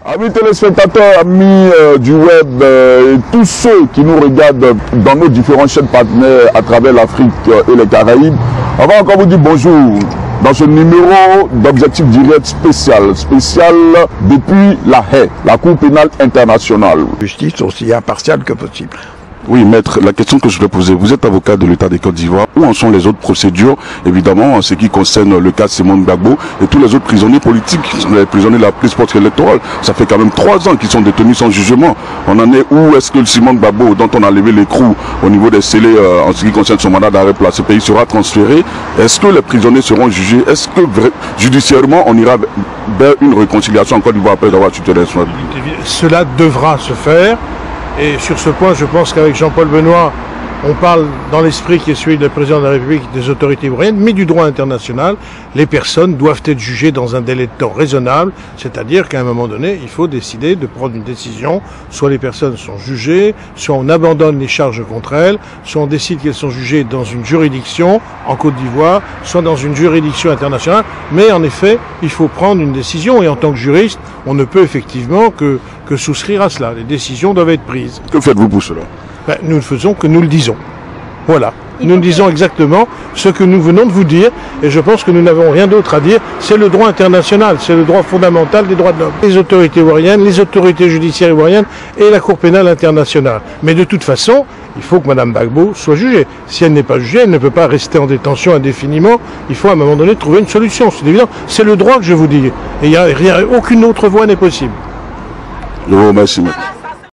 Amis téléspectateurs, amis du web et tous ceux qui nous regardent dans nos différentes chaînes partenaires à travers l'Afrique et les Caraïbes, on va encore vous dire bonjour dans ce numéro d'Objectif Direct spécial depuis La Haye, la Cour pénale internationale. Justice aussi impartiale que possible. Oui, maître, la question que je voulais poser, vous êtes avocat de l'État de Côte d'Ivoire. Où en sont les autres procédures, évidemment, en ce qui concerne le cas de Simone Gbagbo et tous les autres prisonniers politiques, les prisonniers de la prise post-électorale. Ça fait quand même 3 ans qu'ils sont détenus sans jugement. On en est où? Est-ce que le Simone Gbagbo, dont on a levé l'écrou au niveau des scellés en ce qui concerne son mandat d'arrêt pour ce pays, sera transféré? Est-ce que les prisonniers seront jugés? Est-ce que judiciairement on ira vers une réconciliation en Côte d'Ivoire après avoir tué les soins? Cela devra se faire. Et sur ce point, je pense qu'avec Jean-Paul Benoît, on parle dans l'esprit qui est celui du président de la République, des autorités ivoiriennes, mais du droit international. Les personnes doivent être jugées dans un délai de temps raisonnable, c'est-à-dire qu'à un moment donné, il faut décider de prendre une décision. Soit les personnes sont jugées, soit on abandonne les charges contre elles, soit on décide qu'elles sont jugées dans une juridiction en Côte d'Ivoire, soit dans une juridiction internationale. Mais en effet, il faut prendre une décision et en tant que juriste, on ne peut effectivement que souscrire à cela. Les décisions doivent être prises. Que faites-vous pour cela? Nous ne faisons que nous le disons. Voilà. Nous disons exactement ce que nous venons de vous dire et je pense que nous n'avons rien d'autre à dire. C'est le droit international, c'est le droit fondamental des droits de l'homme. Les autorités ivoiriennes, les autorités judiciaires ivoiriennes et la Cour pénale internationale. Mais de toute façon, il faut que Mme Gbagbo soit jugée. Si elle n'est pas jugée, elle ne peut pas rester en détention indéfiniment. Il faut à un moment donné trouver une solution. C'est évident. C'est le droit que je vous dis. Et aucune autre voie n'est possible. Je vous remercie.